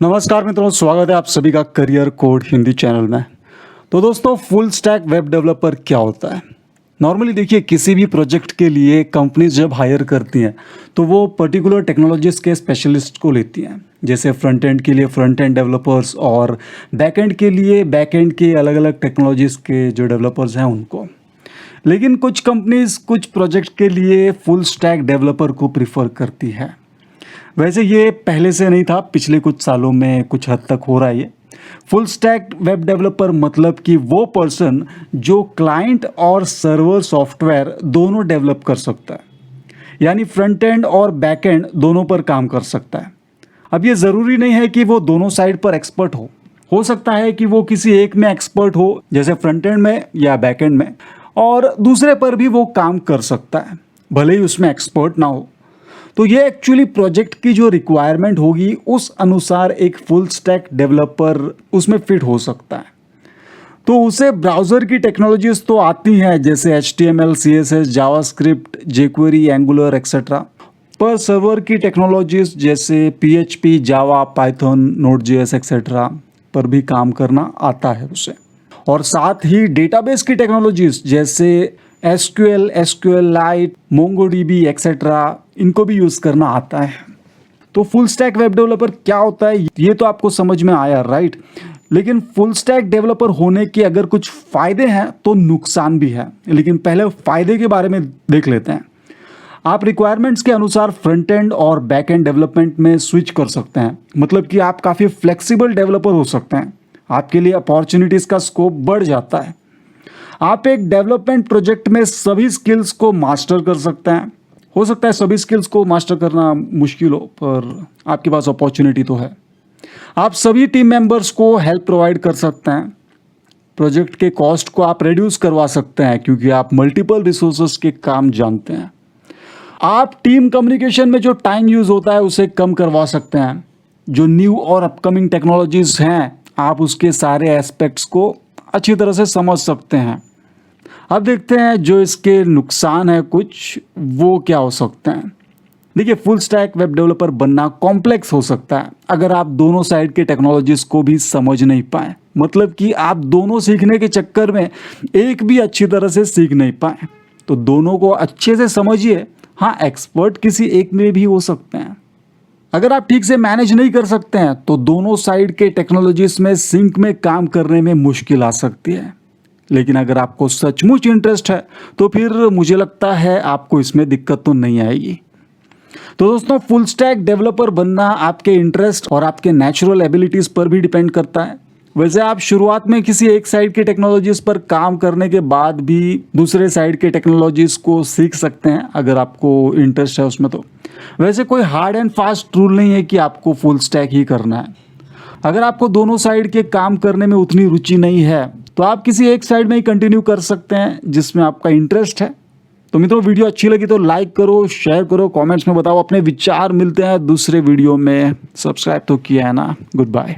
नमस्कार मित्रों, स्वागत है आप सभी का करियर कोड हिंदी चैनल में। तो दोस्तों, फुल स्टैक वेब डेवलपर क्या होता है? नॉर्मली देखिए, किसी भी प्रोजेक्ट के लिए कंपनीज जब हायर करती हैं तो वो पर्टिकुलर टेक्नोलॉजीज़ के स्पेशलिस्ट को लेती हैं। जैसे फ्रंट एंड के लिए फ्रंट एंड डेवलपर्स और बैक एंड के लिए बैक एंड के अलग अलग टेक्नोलॉजीज़ के जो डेवलपर्स हैं उनको। लेकिन कुछ कंपनीज कुछ प्रोजेक्ट के लिए फुल स्टैक डेवलपर को प्रिफर करती है। वैसे ये पहले से नहीं था, पिछले कुछ सालों में कुछ हद तक हो रहा है ये। फुल स्टैक वेब डेवलपर मतलब कि वो पर्सन जो क्लाइंट और सर्वर सॉफ्टवेयर दोनों डेवलप कर सकता है, यानी फ्रंट एंड और बैक एंड दोनों पर काम कर सकता है। अब ये ज़रूरी नहीं है कि वो दोनों साइड पर एक्सपर्ट हो सकता है कि वो किसी एक में एक्सपर्ट हो, जैसे फ्रंट एंड में या बैक एंड में, और दूसरे पर भी वो काम कर सकता है, भले ही उसमें एक्सपर्ट ना हो। तो ये एक्चुअली प्रोजेक्ट की जो रिक्वायरमेंट होगी उस अनुसार एक फुल स्टैक डेवलपर उसमें फिट हो सकता है। तो उसे ब्राउज़र की टेक्नोलॉजीज तो आती हैं, जैसे HTML, CSS, JavaScript, jQuery, angular etcetera. पर सर्वर की टेक्नोलॉजीज जैसे PHP, जावा, पाइथन, नोड.js एक्सेट्रा पर भी काम करना आता है उसे। और साथ ही डेटाबेस की टेक्नोलॉजीज जैसे SQL, SQLite, MongoDB एक्सेट्रा, इनको भी यूज़ करना आता है। तो फुल स्टैक वेब डेवलपर क्या होता है ये तो आपको समझ में आया, राइट? लेकिन फुल स्टैक डेवलपर होने के अगर कुछ फ़ायदे हैं तो नुकसान भी है। लेकिन पहले फ़ायदे के बारे में देख लेते हैं। आप रिक्वायरमेंट्स के अनुसार फ्रंट एंड और बैक एंड डेवलपमेंट में स्विच कर सकते हैं। मतलब कि आप काफ़ी फ्लेक्सिबल डेवलपर हो सकते हैं। आपके लिए अपॉर्चुनिटीज़ का स्कोप बढ़ जाता है। आप एक डेवलपमेंट प्रोजेक्ट में सभी स्किल्स को मास्टर कर सकते हैं। हो सकता है सभी स्किल्स को मास्टर करना मुश्किल हो, पर आपके पास अपॉर्चुनिटी तो है। आप सभी टीम मेंबर्स को हेल्प प्रोवाइड कर सकते हैं। प्रोजेक्ट के कॉस्ट को आप रिड्यूस करवा सकते हैं क्योंकि आप मल्टीपल रिसोर्सेज के काम जानते हैं। आप टीम कम्युनिकेशन में जो टाइम यूज़ होता है उसे कम करवा सकते हैं। जो न्यू और अपकमिंग टेक्नोलॉजीज हैं, आप उसके सारे एस्पेक्ट्स को अच्छी तरह से समझ सकते हैं। अब देखते हैं जो इसके नुकसान है कुछ, वो क्या हो सकते हैं। देखिए, फुल स्टैक वेब डेवलपर बनना कॉम्प्लेक्स हो सकता है अगर आप दोनों साइड के टेक्नोलॉजीज को भी समझ नहीं पाए। मतलब कि आप दोनों सीखने के चक्कर में एक भी अच्छी तरह से सीख नहीं पाए। तो दोनों को अच्छे से समझिए। हाँ, एक्सपर्ट किसी एक में भी हो सकते हैं। अगर आप ठीक से मैनेज नहीं कर सकते हैं तो दोनों साइड के टेक्नोलॉजीज में सिंक में काम करने में मुश्किल आ सकती है। लेकिन अगर आपको सचमुच इंटरेस्ट है तो फिर मुझे लगता है आपको इसमें दिक्कत तो नहीं आएगी। तो दोस्तों, फुल स्टैक डेवलपर बनना आपके इंटरेस्ट और आपके नेचुरल एबिलिटीज़ पर भी डिपेंड करता है। वैसे आप शुरुआत में किसी एक साइड के टेक्नोलॉजीज़ पर काम करने के बाद भी दूसरे साइड के टेक्नोलॉजीज़ को सीख सकते हैं अगर आपको इंटरेस्ट है उसमें। तो वैसे कोई हार्ड एंड फास्ट रूल नहीं है कि आपको फुल स्टैक ही करना है। अगर आपको दोनों साइड के काम करने में उतनी रुचि नहीं है तो आप किसी एक साइड में ही कंटिन्यू कर सकते हैं जिसमें आपका इंटरेस्ट है। तो मित्रों, वीडियो अच्छी लगी तो लाइक करो, शेयर करो, कमेंट्स में बताओ अपने विचार। मिलते हैं दूसरे वीडियो में। सब्सक्राइब तो किया है ना? Good bye.